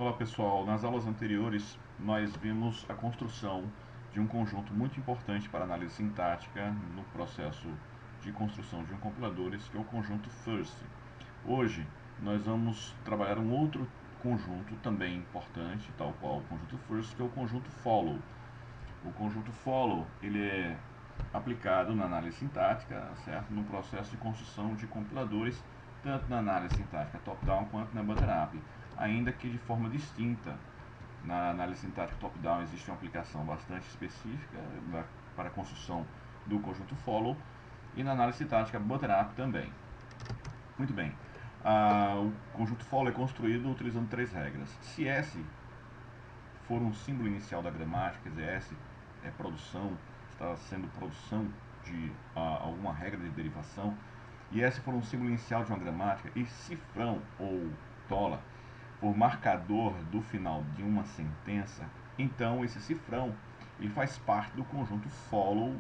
Olá pessoal, nas aulas anteriores nós vimos a construção de um conjunto muito importante para análise sintática no processo de construção de um compilador, que é o conjunto first. Hoje nós vamos trabalhar um outro conjunto também importante, tal qual o conjunto first, que é o conjunto follow. O conjunto follow ele é aplicado na análise sintática, certo? No processo de construção de compiladores, tanto na análise sintática top-down quanto na bottom-up, ainda que de forma distinta. Na análise sintática top-down existe uma aplicação bastante específica para a construção do conjunto follow, e na análise sintática bottom-up também. Muito bem, o conjunto follow é construído utilizando três regras. Se S for um símbolo inicial da gramática, quer dizer, S é produção, está sendo produção de alguma regra de derivação, e S for um símbolo inicial de uma gramática, e cifrão ou tola for marcador do final de uma sentença, então esse cifrão ele faz parte do conjunto follow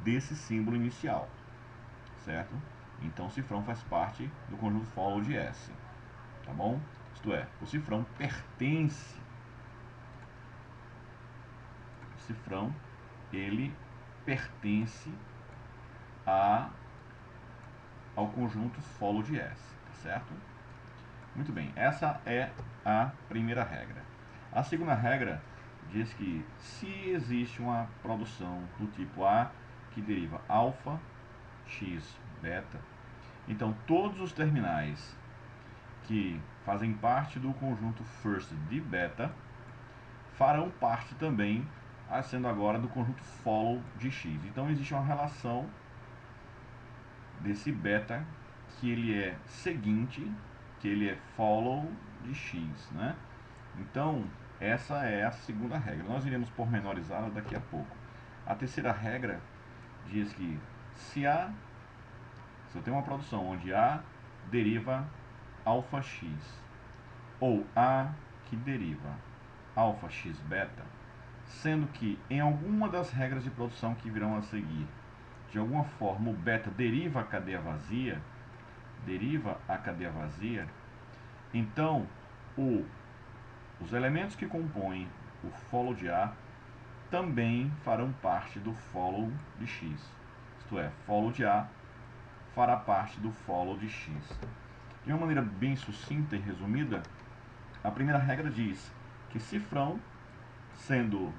desse símbolo inicial, certo? Então o cifrão faz parte do conjunto follow de S, tá bom? Isto é, o cifrão pertence, ele pertence ao conjunto follow de S, tá certo? Muito bem, essa é a primeira regra. A segunda regra diz que se existe uma produção do tipo A que deriva alfa, x, beta, então todos os terminais que fazem parte do conjunto first de beta farão parte também, sendo agora, do conjunto follow de x. Então existe uma relação desse beta que ele é seguinte, que ele é follow de x, né? Então essa é a segunda regra. Nós iremos pormenorizá-la daqui a pouco. A terceira regra diz que se eu tenho uma produção onde A deriva alfa x, ou A que deriva alfa x beta, sendo que em alguma das regras de produção que virão a seguir, de alguma forma o beta deriva a cadeia vazia, então os elementos que compõem o follow de A também farão parte do follow de x. Isto é, follow de A fará parte do follow de x. De uma maneira bem sucinta e resumida, a primeira regra diz que cifrão, sendo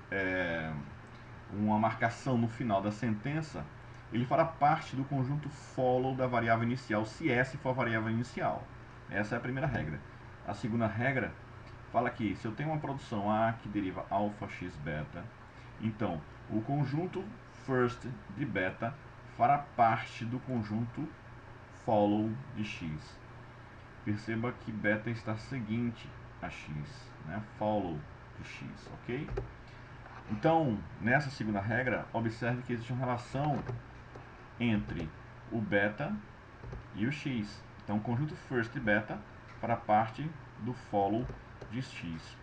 uma marcação no final da sentença, ele fará parte do conjunto follow da variável inicial, se S for a variável inicial. Essa é a primeira regra. A segunda regra fala que se eu tenho uma produção A que deriva alfa x beta, então o conjunto first de beta fará parte do conjunto follow de x. Perceba que beta está seguinte a x, né? Follow de x, ok? Então, nessa segunda regra, observe que existe uma relação entre o beta e o x. Então, o conjunto first de beta fará parte do follow de x.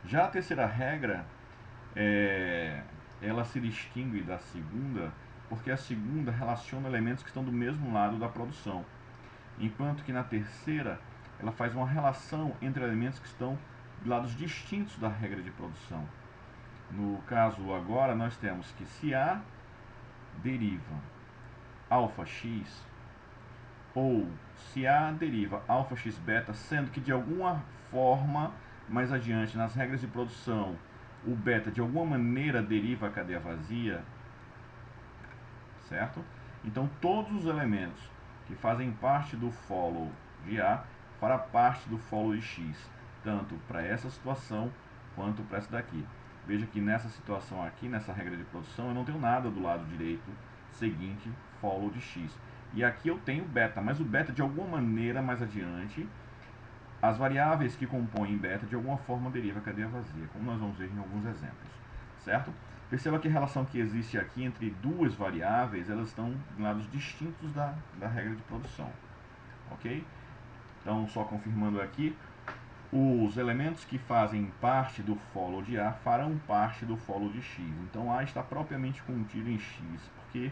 Já a terceira regra, ela se distingue da segunda, porque a segunda relaciona elementos que estão do mesmo lado da produção, enquanto que na terceira ela faz uma relação entre elementos que estão de lados distintos da regra de produção. No caso agora nós temos que se A deriva alfa x, ou se A deriva alfa x beta, sendo que de alguma forma mais adiante nas regras de produção o beta de alguma maneira deriva a cadeia vazia, certo? Então todos os elementos que fazem parte do follow de A fará parte do follow de x, tanto para essa situação quanto para essa daqui. Veja que nessa situação aqui, nessa regra de produção, eu não tenho nada do lado direito seguinte, follow de x. E aqui eu tenho beta, mas o beta de alguma maneira mais adiante, as variáveis que compõem beta de alguma forma deriva a cadeia vazia, como nós vamos ver em alguns exemplos, certo? Perceba que a relação que existe aqui entre duas variáveis, elas estão em lados distintos da regra de produção, ok? Então, só confirmando aqui, os elementos que fazem parte do follow de A farão parte do follow de x. Então A está propriamente contido em x, porque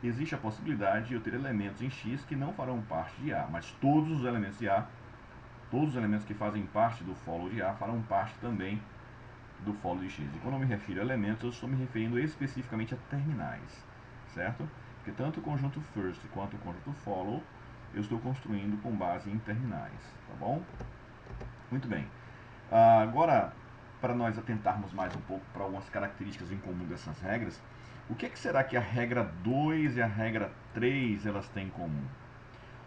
existe a possibilidade de eu ter elementos em x que não farão parte de A, mas todos os elementos de A todos os elementos que fazem parte do follow de A farão parte também do follow de X. E quando eu me refiro a elementos, eu estou me referindo especificamente a terminais, certo? Porque tanto o conjunto first quanto o conjunto follow eu estou construindo com base em terminais, tá bom? Muito bem. Agora, para nós atentarmos mais um pouco para algumas características em comum dessas regras, o que será que a regra 2 e a regra 3 elas têm em comum?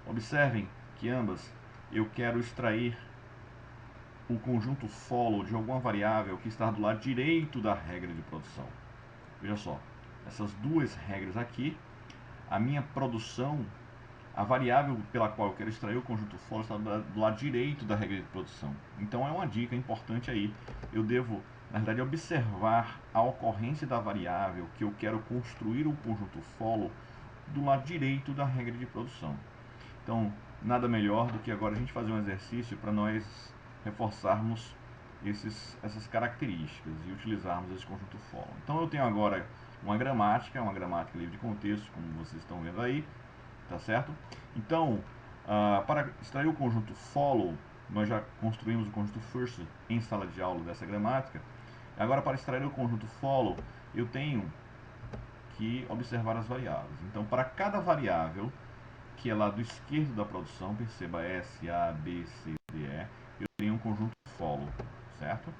Observem que ambas eu quero extrair o conjunto follow de alguma variável que está do lado direito da regra de produção. Veja só, essas duas regras aqui, a minha produção, a variável pela qual eu quero extrair o conjunto follow está do lado direito da regra de produção. Então é uma dica importante aí. Eu devo, na verdade, observar a ocorrência da variável que eu quero construir o conjunto follow do lado direito da regra de produção. Então, nada melhor do que agora a gente fazer um exercício para nós reforçarmos essas características e utilizarmos esse conjunto follow. Então eu tenho agora uma gramática livre de contexto, como vocês estão vendo aí, tá certo? Então, para extrair o conjunto follow, nós já construímos o conjunto first em sala de aula dessa gramática. Agora, para extrair o conjunto follow, eu tenho que observar as variáveis. Então, para cada variável que é lá do esquerdo da produção, perceba S, A, B, C, D, E, eu tenho um conjunto follow, certo?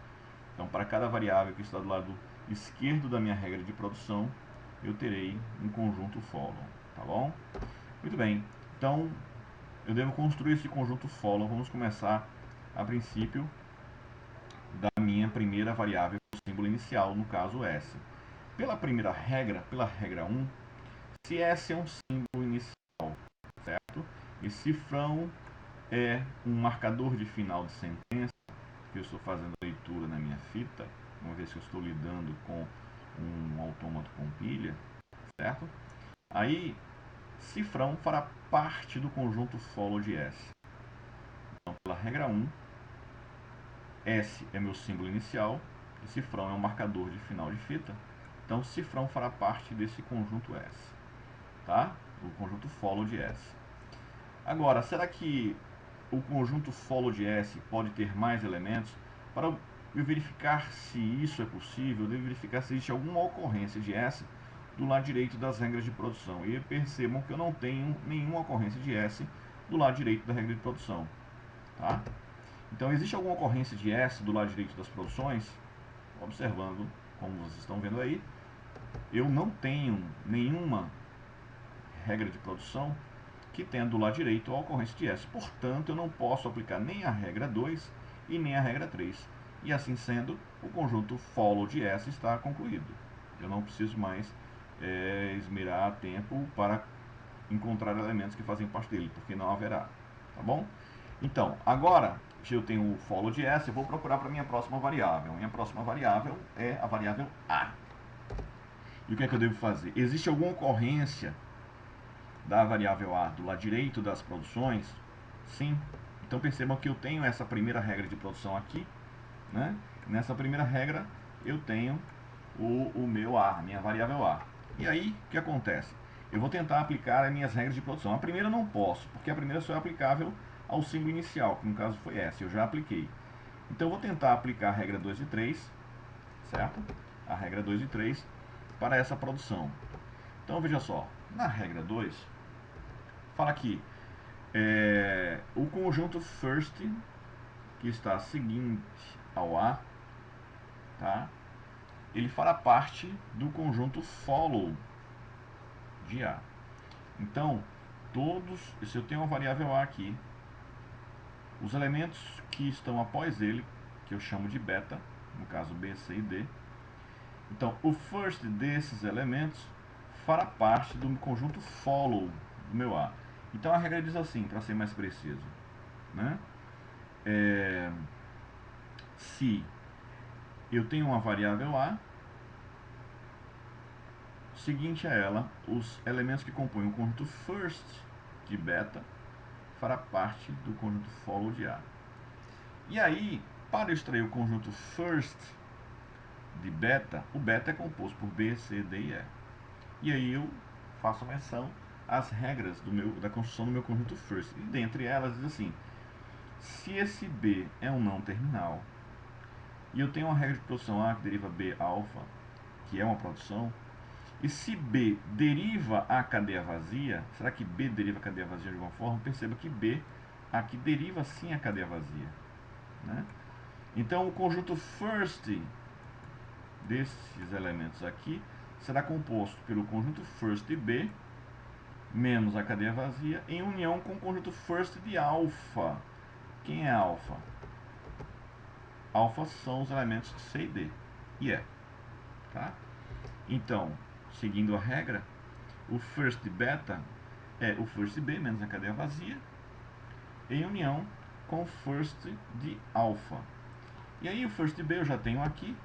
Então, para cada variável que está do lado esquerdo da minha regra de produção, eu terei um conjunto follow, tá bom? Muito bem, então eu devo construir esse conjunto follow. Vamos começar a princípio da minha primeira variável, o símbolo inicial, no caso S. Pela primeira regra, pela regra 1, se S é um símbolo inicial, certo? E cifrão é um marcador de final de sentença, que eu estou fazendo a leitura na minha fita, uma vez que eu estou lidando com um autômato com pilha, certo? Aí, cifrão fará parte do conjunto follow de S. Então, pela regra 1, S é meu símbolo inicial, e cifrão é um marcador de final de fita, então cifrão fará parte desse conjunto S, tá? O conjunto follow de S. Agora, será que o conjunto follow de S pode ter mais elementos? Para eu verificar se isso é possível, eu devo verificar se existe alguma ocorrência de S do lado direito das regras de produção. E percebam que eu não tenho nenhuma ocorrência de S do lado direito da regra de produção. Tá? Então, existe alguma ocorrência de S do lado direito das produções? Observando, como vocês estão vendo aí, eu não tenho nenhuma regra de produção que tenha do lado direito a ocorrência de S. Portanto, eu não posso aplicar nem a regra 2 e nem a regra 3. E assim sendo, o conjunto follow de S está concluído. Eu não preciso mais esmerar tempo para encontrar elementos que fazem parte dele, porque não haverá. Tá bom? Então, agora que eu tenho o follow de S, eu vou procurar para a minha próxima variável. Minha próxima variável é a variável A. E o que é que eu devo fazer? Existe alguma ocorrência da variável A do lado direito das produções? Sim. Então percebam que eu tenho essa primeira regra de produção aqui, né? Nessa primeira regra eu tenho o meu A, minha variável A. E aí, o que acontece? Eu vou tentar aplicar as minhas regras de produção. A primeira eu não posso, porque a primeira só é aplicável ao símbolo inicial, que no caso foi S, eu já apliquei. Então eu vou tentar aplicar a regra 2 e 3, certo? A regra 2 e 3 para essa produção. Então veja só, na regra 2, fala aqui, o conjunto first, que está seguinte ao A, tá? Ele fará parte do conjunto follow de A. Então, se eu tenho uma variável A aqui, os elementos que estão após ele, que eu chamo de beta, no caso B, C e D, então o first desses elementos fará parte do conjunto follow do meu A. Então a regra diz assim, para ser mais preciso, né? Se eu tenho uma variável A, seguinte a ela, os elementos que compõem o conjunto first de beta fará parte do conjunto follow de A. E aí, para extrair o conjunto first de beta, o beta é composto por B, C, D e E. E aí eu faço menção às regras da construção do meu conjunto first. E dentre elas diz assim, Se esse B é um não terminal, e eu tenho uma regra de produção A que deriva B alfa, que é uma produção, e se B deriva a cadeia vazia, será que B deriva a cadeia vazia de alguma forma? Perceba que B aqui deriva sim a cadeia vazia, né? Então o conjunto first desses elementos aqui será composto pelo conjunto first de B menos a cadeia vazia em união com o conjunto first de alfa. Quem é alfa? Alfa são os elementos C e D e E, tá? Então, seguindo a regra, o first de beta é o first de B menos a cadeia vazia em união com o first de alfa. E aí o first de B eu já tenho aqui,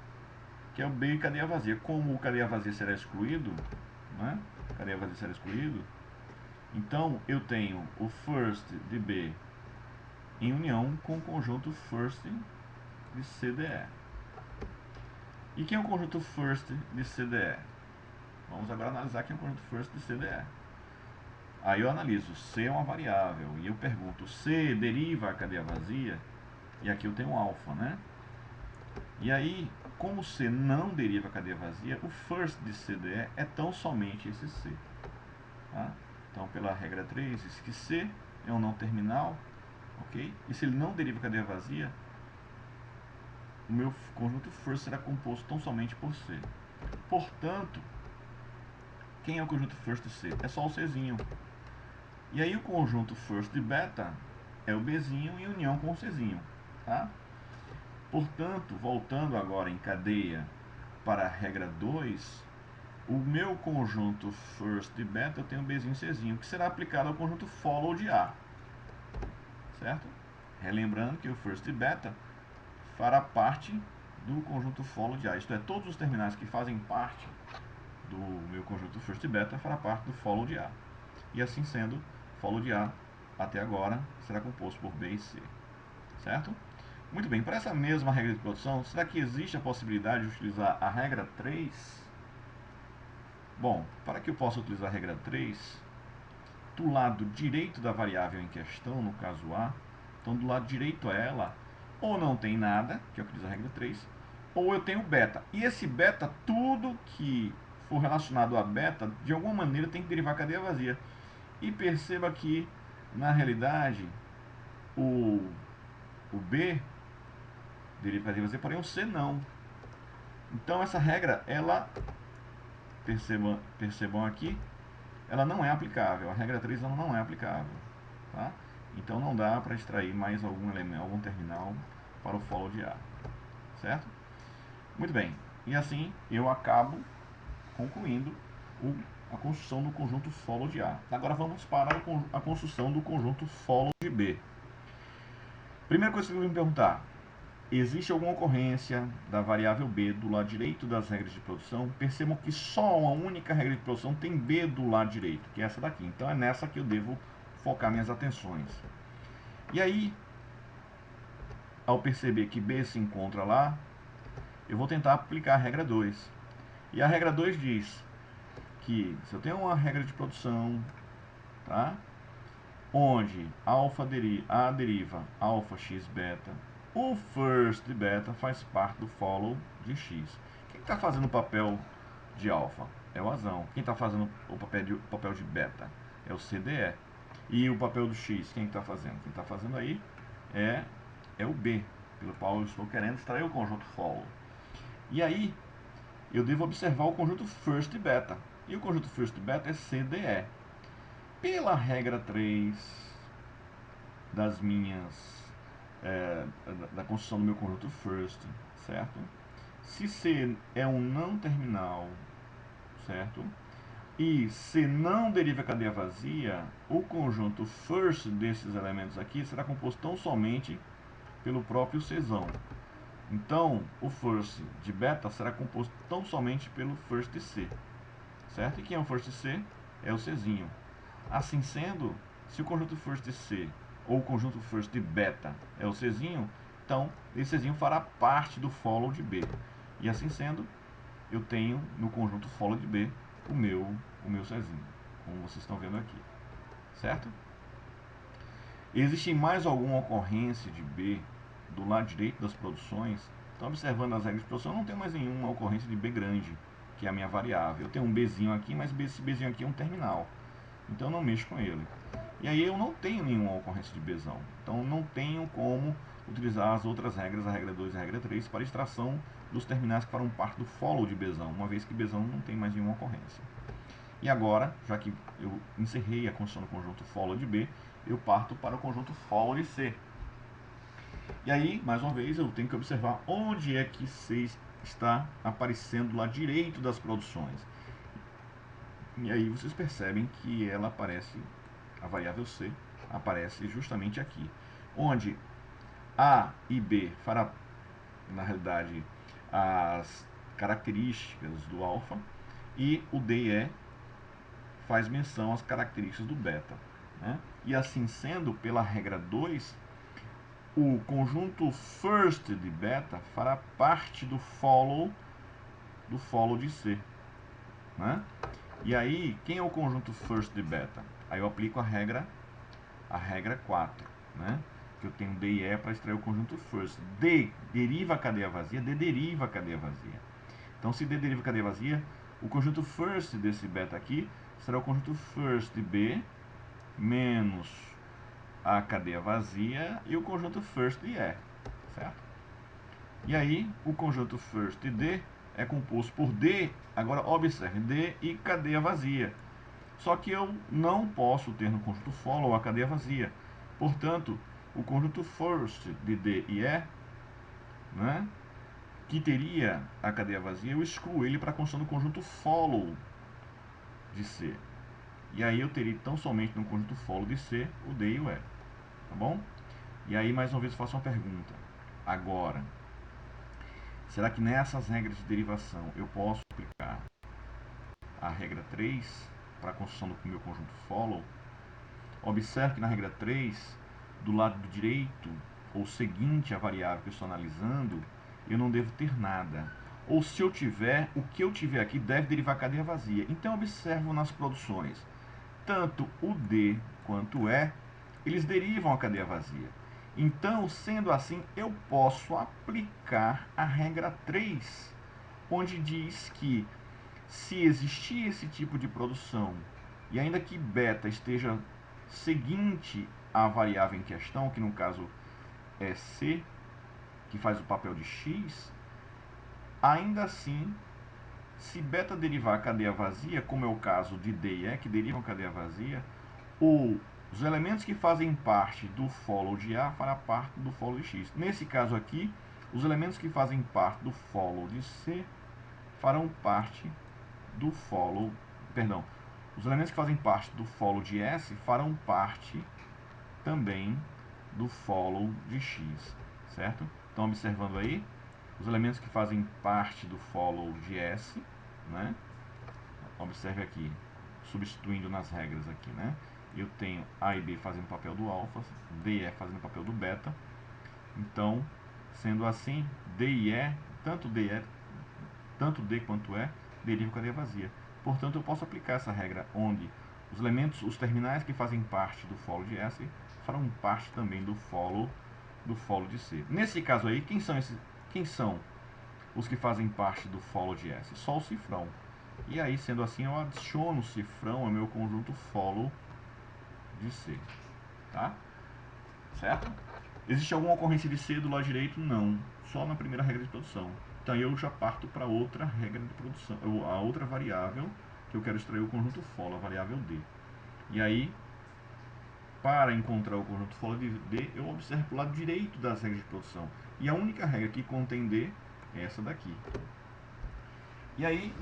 que é o B e cadeia vazia. Como o cadeia vazia será excluído, né? Cadeia vazia será excluído, então eu tenho o first de B em união com o conjunto first de CDE. E quem é o conjunto first de CDE? Vamos agora analisar quem é o conjunto first de CDE. Aí eu analiso, C é uma variável, e eu pergunto, C deriva a cadeia vazia? E aqui eu tenho alfa, né? E aí, como C não deriva a cadeia vazia, o first de CDE é tão somente esse C. Tá? Então, pela regra 3, diz que C é um não terminal, ok? E se ele não deriva a cadeia vazia, o meu conjunto first será composto tão somente por C. Portanto, quem é o conjunto first de C? É só o Czinho. E aí o conjunto first de beta é o Bzinho em união com o Czinho. Tá? Portanto, voltando agora em cadeia para a regra 2, o meu conjunto first de beta eu tenho Bzinho e Czinho, que será aplicado ao conjunto follow de A. Certo? Relembrando que o first de beta fará parte do conjunto follow de A. Isto é, todos os terminais que fazem parte do meu conjunto first de beta fará parte do follow de A. E assim sendo, follow de A até agora será composto por B e C. Certo? Muito bem, para essa mesma regra de produção, será que existe a possibilidade de utilizar a regra 3? Bom, para que eu possa utilizar a regra 3, do lado direito da variável em questão, no caso A, então do lado direito a ela, ou não tem nada, que é o que diz a regra 3, ou eu tenho beta. E esse beta, tudo que for relacionado a beta, de alguma maneira tem que derivar a cadeia vazia. E perceba que, na realidade, o B deriva a cadeia vazia, porém o C não. Então essa regra, ela, percebam aqui, ela não é aplicável. A regra 3 ela não é aplicável. Tá? Então não dá para extrair mais algum elemento, algum terminal para o follow de A. Certo? Muito bem. E assim eu acabo concluindo a construção do conjunto follow de A. Agora vamos para a construção do conjunto follow de B. Primeira coisa que eu vou me perguntar: existe alguma ocorrência da variável B do lado direito das regras de produção? Percebam que só uma única regra de produção tem B do lado direito, que é essa daqui. Então é nessa que eu devo focar minhas atenções. E aí, ao perceber que B se encontra lá, eu vou tentar aplicar a regra 2. E a regra 2 diz que se eu tenho uma regra de produção, tá? Onde A deriva alfa x beta, o first de beta faz parte do follow de x. Quem está fazendo o papel de alfa? É o azão. Quem está fazendo o papel de beta? É o CDE. E o papel do x, quem está fazendo? Quem está fazendo aí é o B, pelo qual eu estou querendo extrair o conjunto follow. E aí, eu devo observar o conjunto first de beta. E o conjunto first de beta é CDE. Pela regra 3 das minhas da construção do meu conjunto first, certo? Se C é um não terminal, certo? E C não deriva a cadeia vazia, o conjunto first desses elementos aqui será composto tão somente pelo próprio Czão. Então, o first de beta será composto tão somente pelo first de C, certo? E quem é o first de C? É o Czinho. Assim sendo, se o conjunto first de C ou o conjunto first de beta é o Czinho, então esse Czinho fará parte do follow de B. E assim sendo, eu tenho no conjunto follow de B o meu Czinho, como vocês estão vendo aqui. Certo? Existe mais alguma ocorrência de B do lado direito das produções? Então, observando as regras de produção, eu não tenho mais nenhuma ocorrência de B grande, que é a minha variável. Eu tenho um Bzinho aqui, mas esse Bzinho aqui é um terminal. Então, eu não mexo com ele. E aí, eu não tenho nenhuma ocorrência de Bzão. Então, não tenho como utilizar as outras regras, a regra 2 e a regra 3, para extração dos terminais que farão parte do follow de Bzão, uma vez que Bzão não tem mais nenhuma ocorrência. E agora, já que eu encerrei a construção do conjunto follow de B, eu parto para o conjunto follow de C. E aí, mais uma vez, eu tenho que observar onde é que C está aparecendo do lado direito das produções. E aí vocês percebem que ela aparece, a variável C aparece justamente aqui, onde A e B fará, na realidade, as características do alfa, e o D e E faz menção às características do beta. Né? E assim sendo, pela regra 2, o conjunto first de beta fará parte do follow de C. Né? E aí, quem é o conjunto first de beta? Aí eu aplico a regra 4. Né? Que eu tenho D e E para extrair o conjunto first. D deriva a cadeia vazia, D deriva a cadeia vazia. Então, se D deriva a cadeia vazia, o conjunto first desse beta aqui será o conjunto first de B menos a cadeia vazia e o conjunto first de E, certo? E aí, o conjunto first de D é composto por D, agora observe, D e cadeia vazia. Só que eu não posso ter no conjunto follow a cadeia vazia. Portanto, o conjunto first de D e E, né, que teria a cadeia vazia, eu excluo ele para a construção do conjunto follow de C. E aí eu teria tão somente no conjunto follow de C o D e o E. Tá bom? E aí mais uma vez eu faço uma pergunta. Agora, será que nessas regras de derivação eu posso aplicar a regra 3 para a construção do meu conjunto follow? Observe que na regra 3, do lado direito, ou seguinte à variável que eu estou analisando, eu não devo ter nada. Ou se eu tiver, o que eu tiver aqui deve derivar a cadeia vazia. Então observo nas produções, tanto o D quanto o E, eles derivam a cadeia vazia. Então, sendo assim, eu posso aplicar a regra 3, onde diz que se existir esse tipo de produção, e ainda que beta esteja seguinte à variável em questão, que no caso é C, que faz o papel de X, ainda assim, se beta derivar a cadeia vazia, como é o caso de D e E, que derivam a cadeia vazia, os elementos que fazem parte do follow de A fará parte do follow de X. Nesse caso aqui, os elementos que fazem parte do follow de C farão parte do follow, perdão, os elementos que fazem parte do follow de S farão parte também do follow de X, certo? Então, observando aí, os elementos que fazem parte do follow de S, né? Observe aqui, substituindo nas regras aqui, né? Eu tenho A e B fazendo o papel do alfa, D e E fazendo o papel do beta. Então, sendo assim, D e E, tanto D quanto E, derivam cadeia vazia. Portanto, eu posso aplicar essa regra onde os elementos, os terminais que fazem parte do follow de S farão parte também do follow de C. Nesse caso aí, quem são os que fazem parte do follow de S? Só o cifrão. E aí, sendo assim, eu adiciono o cifrão ao meu conjunto follow de C, tá? Certo? Existe alguma ocorrência de C do lado direito? Não, só na primeira regra de produção. Então eu já parto para outra regra de produção, a outra variável que eu quero extrair o conjunto follow, a variável D. E aí, para encontrar o conjunto follow de D, eu observo para o lado direito das regras de produção. E a única regra que contém D é essa daqui. E aí,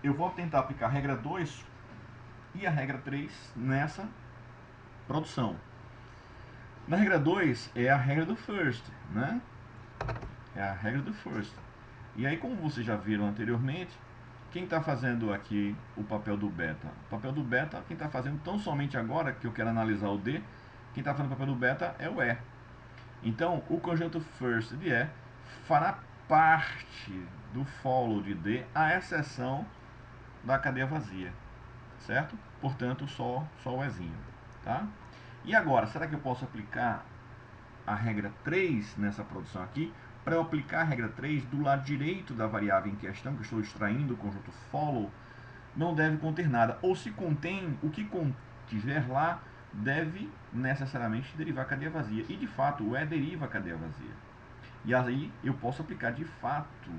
eu vou tentar aplicar a regra 2 e a regra 3 nessa produção. Na regra 2 é a regra do first, né? É a regra do first. E aí, como vocês já viram anteriormente, quem está fazendo aqui o papel do beta? O papel do beta, quem está fazendo tão somente agora que eu quero analisar o D, quem está fazendo o papel do beta é o E. Então, o conjunto first de E fará parte do follow de D, à exceção da cadeia vazia, certo? Portanto, só o Ezinho, tá? E agora, será que eu posso aplicar a regra 3 nessa produção aqui? Para eu aplicar a regra 3 do lado direito da variável em questão, que eu estou extraindo o conjunto follow, não deve conter nada. Ou se contém, o que contiver lá deve necessariamente derivar a cadeia vazia. E de fato, o E deriva a cadeia vazia. E aí eu posso aplicar de fato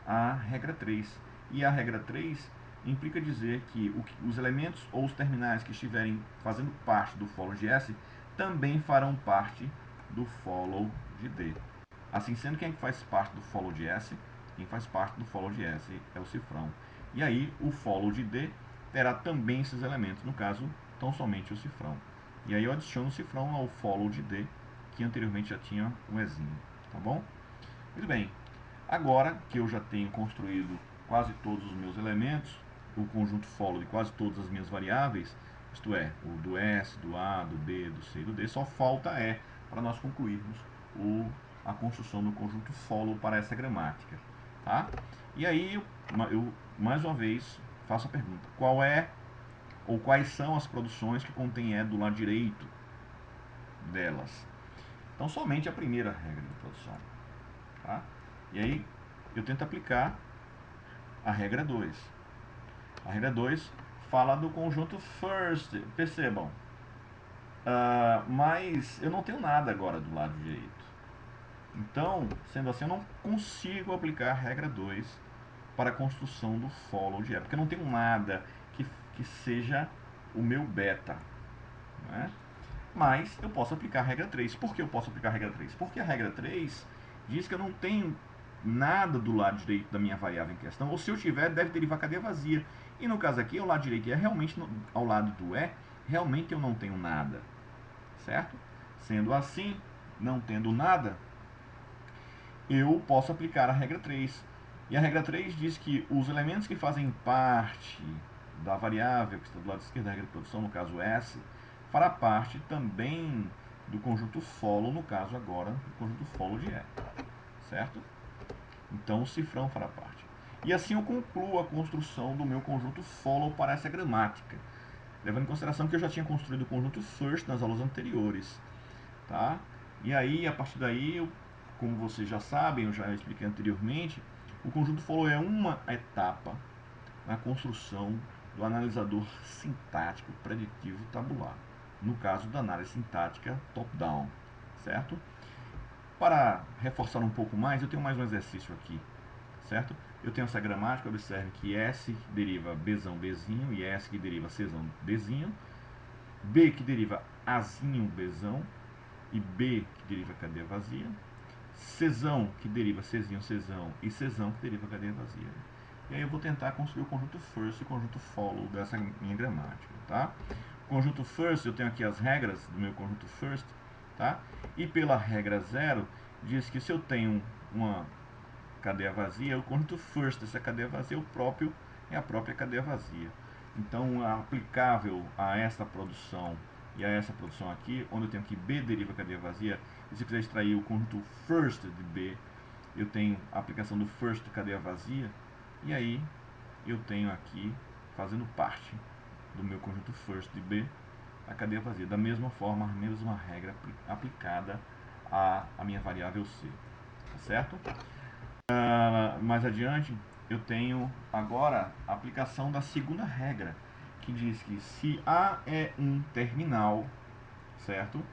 a regra 3. E a regra 3 implica dizer que os elementos ou os terminais que estiverem fazendo parte do follow de S também farão parte do follow de D. Assim sendo, quem faz parte do follow de S? Quem faz parte do follow de S é o cifrão. E aí o follow de D terá também esses elementos, no caso, tão somente o cifrão. E aí eu adiciono o cifrão ao follow de D, que anteriormente já tinha um Ezinho, tá bom? Muito bem. Agora que eu já tenho construído quase todos os meus elementos, o conjunto follow de quase todas as minhas variáveis, isto é, o do S, do A, do B, do C e do D, só falta E para nós concluirmos a construção do conjunto follow para essa gramática. Tá? E aí eu mais uma vez faço a pergunta: qual é ou quais são as produções que contêm E do lado direito delas? Então, somente a primeira regra de produção. Tá? E aí eu tento aplicar a regra 2. A regra 2 fala do conjunto first, percebam. Mas eu não tenho nada agora do lado direito. Então, sendo assim, eu não consigo aplicar a regra 2 para a construção do follow de E, porque eu não tenho nada que seja o meu beta. Né? Mas eu posso aplicar a regra 3. Por que eu posso aplicar a regra 3? Porque a regra 3 diz que eu não tenho nada do lado direito da minha variável em questão, ou se eu tiver, deve derivar a cadeia vazia. E no caso aqui, o lado direito é realmente ao lado do E, realmente eu não tenho nada. Certo? Sendo assim, não tendo nada, eu posso aplicar a regra 3. E a regra 3 diz que os elementos que fazem parte da variável que está do lado esquerdo da regra de produção, no caso S, fará parte também do conjunto follow, no caso agora, do conjunto follow de E. Certo? Então o cifrão fará parte. E assim eu concluo a construção do meu conjunto follow para essa gramática, levando em consideração que eu já tinha construído o conjunto first nas aulas anteriores. Tá? E aí, a partir daí, como vocês já sabem, eu já expliquei anteriormente, o conjunto follow é uma etapa na construção do analisador sintático preditivo tabular, no caso da análise sintática top-down, certo? Para reforçar um pouco mais, eu tenho mais um exercício aqui, certo? Eu tenho essa gramática, observe que S deriva Bzão Bzinho e S que deriva Czão Bzinho, B que deriva Azinho Bzão e B que deriva cadeia vazia, Czão que deriva Czinho Czão e Czão que deriva cadeia vazia. E aí eu vou tentar construir o conjunto first e o conjunto follow dessa minha gramática, tá? O conjunto first, eu tenho aqui as regras do meu conjunto first, tá? E pela regra 0, diz que se eu tenho uma cadeia vazia, o conjunto first dessa cadeia vazia é a própria cadeia vazia. Então, aplicável a essa produção e a essa produção aqui, onde eu tenho que B deriva a cadeia vazia, e se eu quiser extrair o conjunto first de B, eu tenho a aplicação do first de cadeia vazia, e aí eu tenho aqui, fazendo parte do meu conjunto first de B, a cadeia vazia. Da mesma forma, a mesma regra aplicada à minha variável C. Tá certo? Mais adiante, eu tenho agora a aplicação da segunda regra, que diz que se A é um terminal, certo?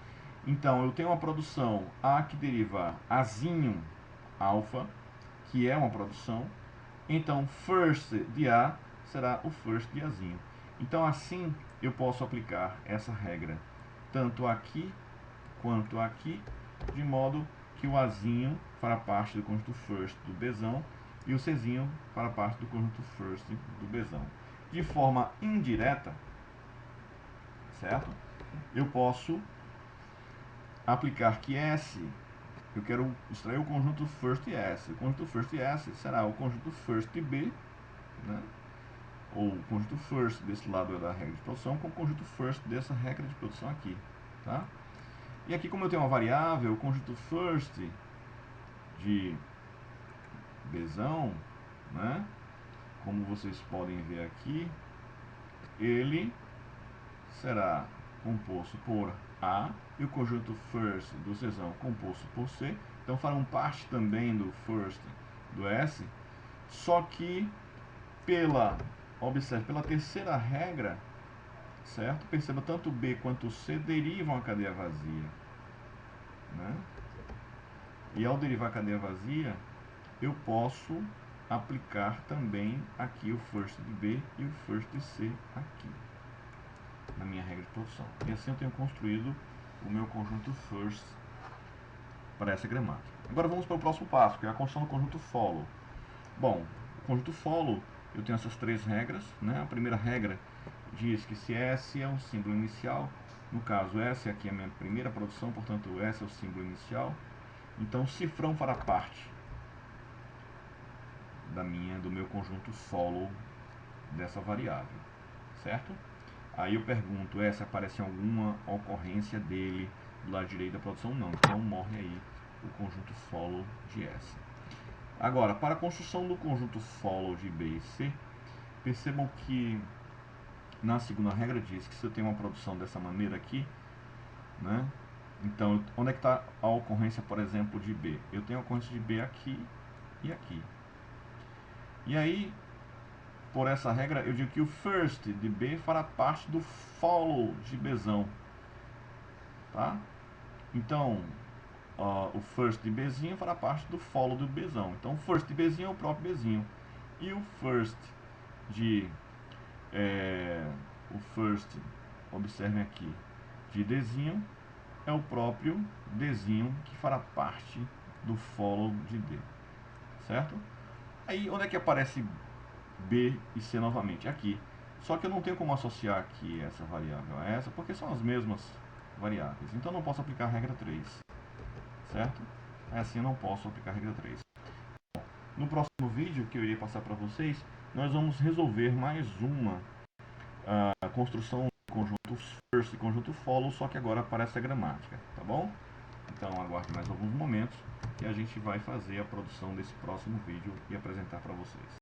Então, eu tenho uma produção A que deriva Azinho alfa, que é uma produção. Então, first de A será o first de Azinho. Então, assim, eu posso aplicar essa regra tanto aqui quanto aqui, de modo que o Azinho fará parte do conjunto first do Bzão e o Czinho fará parte do conjunto first do Bzão. De forma indireta, certo? Eu posso aplicar que S, eu quero extrair o conjunto first de S. O conjunto first de S será o conjunto first de B, né? Ou o conjunto first desse lado da regra de produção com o conjunto first dessa regra de produção aqui, tá? E aqui, como eu tenho uma variável, o conjunto first de Bzão, né? Como vocês podem ver aqui, ele será composto por A e o conjunto first do Czão composto por C. Então farão parte também do first do S, só que observe, pela terceira regra, certo? Perceba, tanto B quanto C derivam a cadeia vazia, né? E ao derivar a cadeia vazia, eu posso aplicar também aqui o first de B e o first de C aqui, na minha regra de produção. E assim eu tenho construído o meu conjunto first para essa gramática. Agora vamos para o próximo passo, que é a construção do conjunto follow. Bom, o conjunto follow, eu tenho essas três regras, né? A primeira regra diz que se S é um símbolo inicial, no caso S aqui é a minha primeira produção, portanto S é o símbolo inicial, então cifrão fará parte do meu conjunto follow dessa variável, certo? Aí eu pergunto, se aparece alguma ocorrência dele do lado direito da produção? Não, então morre aí o conjunto follow de S. Agora, para a construção do conjunto follow de B e C, percebam que na segunda regra diz que se eu tenho uma produção dessa maneira aqui, né? Então, onde é que está a ocorrência, por exemplo, de B? Eu tenho a ocorrência de B aqui e aqui. E aí, por essa regra, eu digo que o first de B fará parte do follow de Bzão, tá? Então, o first de Bzinho fará parte do follow do Bzão. Então, o first de Bzinho é o próprio Bzinho. E o first de... observem aqui, de Dzinho é o próprio Dzinho que fará parte do follow de D, certo? Aí, onde é que aparece B e C novamente? Aqui. Só que eu não tenho como associar aqui essa variável a essa, porque são as mesmas variáveis. Então, eu não posso aplicar a regra 3, certo? Assim eu não posso aplicar a regra 3. No próximo vídeo que eu irei passar para vocês, nós vamos resolver mais uma construção de conjunto first e conjunto follow, só que agora aparece a gramática, tá bom? Então aguarde mais alguns momentos e a gente vai fazer a produção desse próximo vídeo e apresentar para vocês.